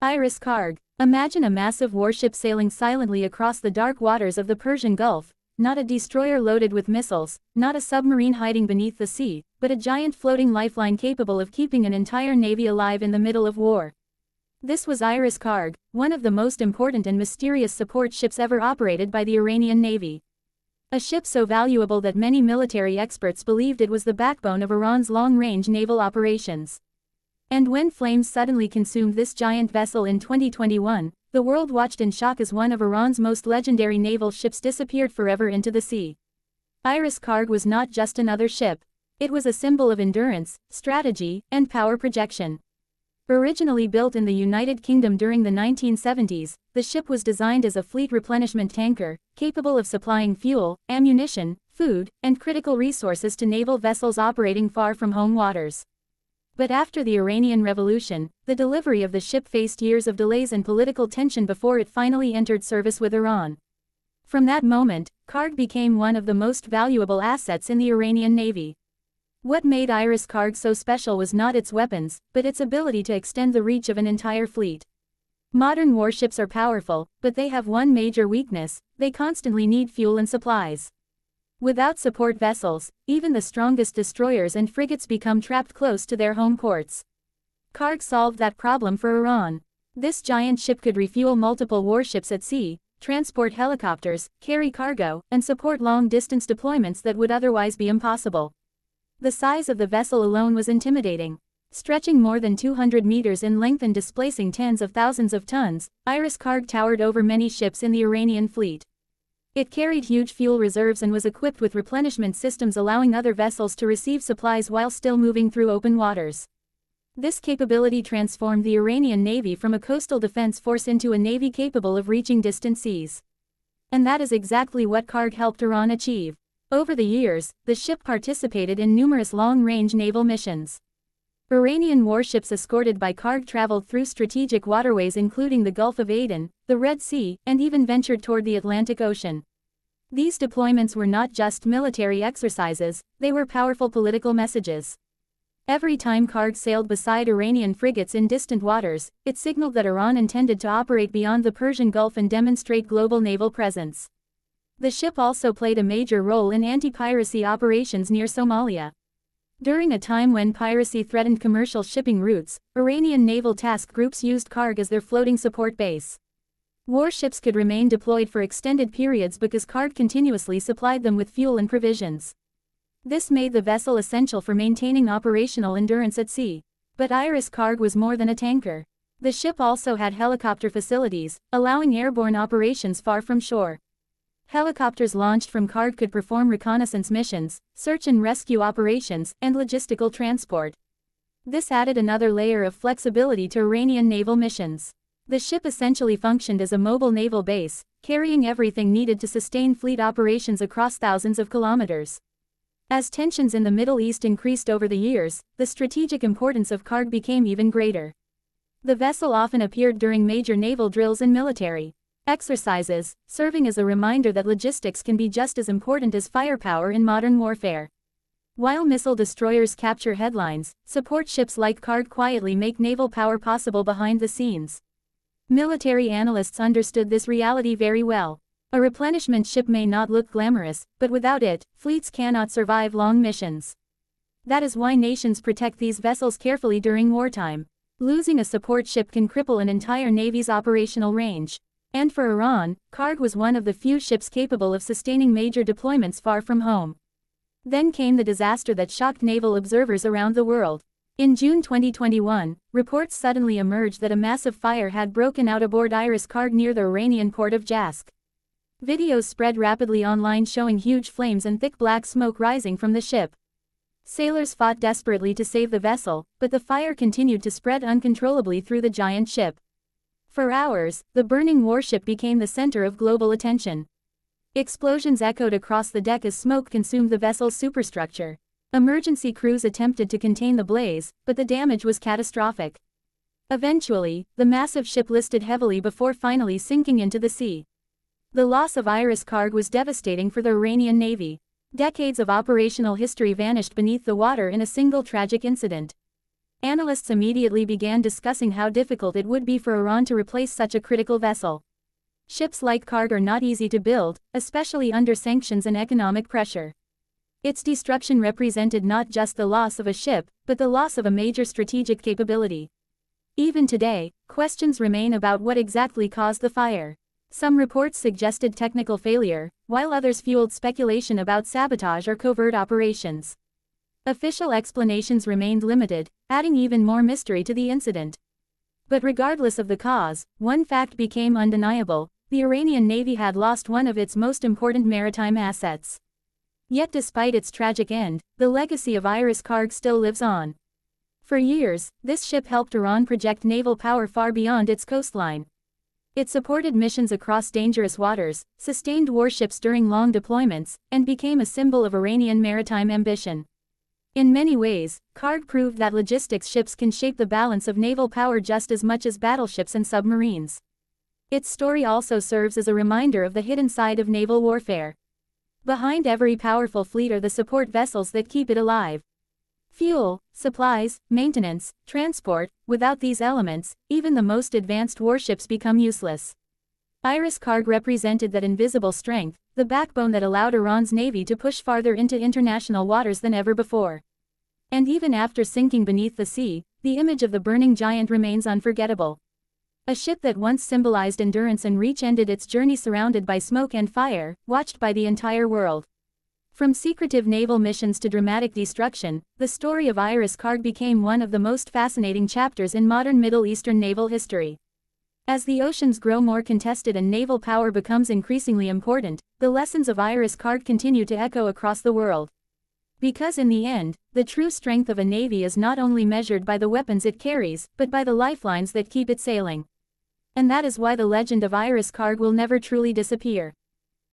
IRIS Karg. Imagine a massive warship sailing silently across the dark waters of the Persian Gulf, not a destroyer loaded with missiles, not a submarine hiding beneath the sea, but a giant floating lifeline capable of keeping an entire navy alive in the middle of war. This was IRIS Karg, one of the most important and mysterious support ships ever operated by the Iranian Navy. A ship so valuable that many military experts believed it was the backbone of Iran's long-range naval operations. And when flames suddenly consumed this giant vessel in 2021, the world watched in shock as one of Iran's most legendary naval ships disappeared forever into the sea. IRIS Karg was not just another ship. It was a symbol of endurance, strategy, and power projection. Originally built in the United Kingdom during the 1970s, the ship was designed as a fleet replenishment tanker, capable of supplying fuel, ammunition, food, and critical resources to naval vessels operating far from home waters. But after the Iranian Revolution, the delivery of the ship faced years of delays and political tension before it finally entered service with Iran. From that moment, Karg became one of the most valuable assets in the Iranian Navy. What made IRIS Karg so special was not its weapons, but its ability to extend the reach of an entire fleet. Modern warships are powerful, but they have one major weakness: they constantly need fuel and supplies. Without support vessels, even the strongest destroyers and frigates become trapped close to their home ports. Karg solved that problem for Iran. This giant ship could refuel multiple warships at sea, transport helicopters, carry cargo, and support long-distance deployments that would otherwise be impossible. The size of the vessel alone was intimidating. Stretching more than 200 meters in length and displacing tens of thousands of tons, IRIS Karg towered over many ships in the Iranian fleet. It carried huge fuel reserves and was equipped with replenishment systems allowing other vessels to receive supplies while still moving through open waters. This capability transformed the Iranian Navy from a coastal defense force into a navy capable of reaching distant seas. And that is exactly what Karg helped Iran achieve. Over the years, the ship participated in numerous long-range naval missions. Iranian warships escorted by Karg traveled through strategic waterways including the Gulf of Aden, the Red Sea, and even ventured toward the Atlantic Ocean. These deployments were not just military exercises, they were powerful political messages. Every time Karg sailed beside Iranian frigates in distant waters, it signaled that Iran intended to operate beyond the Persian Gulf and demonstrate global naval presence. The ship also played a major role in anti-piracy operations near Somalia. During a time when piracy threatened commercial shipping routes, Iranian naval task groups used Karg as their floating support base. Warships could remain deployed for extended periods because Karg continuously supplied them with fuel and provisions. This made the vessel essential for maintaining operational endurance at sea. But IRIS Karg was more than a tanker. The ship also had helicopter facilities, allowing airborne operations far from shore. Helicopters launched from Karg could perform reconnaissance missions, search and rescue operations, and logistical transport. This added another layer of flexibility to Iranian naval missions. The ship essentially functioned as a mobile naval base, carrying everything needed to sustain fleet operations across thousands of kilometers. As tensions in the Middle East increased over the years, the strategic importance of Karg became even greater. The vessel often appeared during major naval drills and military exercises, serving as a reminder that logistics can be just as important as firepower in modern warfare. While missile destroyers capture headlines, support ships like Karg quietly make naval power possible behind the scenes. Military analysts understood this reality very well. A replenishment ship may not look glamorous, but without it, fleets cannot survive long missions. That is why nations protect these vessels carefully during wartime. Losing a support ship can cripple an entire navy's operational range. And for Iran, Karg was one of the few ships capable of sustaining major deployments far from home. Then came the disaster that shocked naval observers around the world. In June 2021, reports suddenly emerged that a massive fire had broken out aboard IRIS Karg near the Iranian port of Jask. Videos spread rapidly online showing huge flames and thick black smoke rising from the ship. Sailors fought desperately to save the vessel, but the fire continued to spread uncontrollably through the giant ship. For hours, the burning warship became the center of global attention. Explosions echoed across the deck as smoke consumed the vessel's superstructure. Emergency crews attempted to contain the blaze, but the damage was catastrophic. Eventually, the massive ship listed heavily before finally sinking into the sea. The loss of IRIS Karg was devastating for the Iranian Navy. Decades of operational history vanished beneath the water in a single tragic incident. Analysts immediately began discussing how difficult it would be for Iran to replace such a critical vessel. Ships like Karg are not easy to build, especially under sanctions and economic pressure. Its destruction represented not just the loss of a ship, but the loss of a major strategic capability. Even today, questions remain about what exactly caused the fire. Some reports suggested technical failure, while others fueled speculation about sabotage or covert operations. Official explanations remained limited, adding even more mystery to the incident. But regardless of the cause, one fact became undeniable: the Iranian Navy had lost one of its most important maritime assets. Yet despite its tragic end, the legacy of IRIS Karg still lives on. For years, this ship helped Iran project naval power far beyond its coastline. It supported missions across dangerous waters, sustained warships during long deployments, and became a symbol of Iranian maritime ambition. In many ways, Karg proved that logistics ships can shape the balance of naval power just as much as battleships and submarines. Its story also serves as a reminder of the hidden side of naval warfare. Behind every powerful fleet are the support vessels that keep it alive. Fuel, supplies, maintenance, transport. Without these elements, even the most advanced warships become useless. IRIS Karg represented that invisible strength, the backbone that allowed Iran's navy to push farther into international waters than ever before. And even after sinking beneath the sea, the image of the burning giant remains unforgettable. A ship that once symbolized endurance and reach ended its journey surrounded by smoke and fire, watched by the entire world. From secretive naval missions to dramatic destruction, the story of IRIS Karg became one of the most fascinating chapters in modern Middle Eastern naval history. As the oceans grow more contested and naval power becomes increasingly important, the lessons of IRIS Karg continue to echo across the world. Because in the end, the true strength of a navy is not only measured by the weapons it carries, but by the lifelines that keep it sailing. And that is why the legend of IRIS Karg will never truly disappear.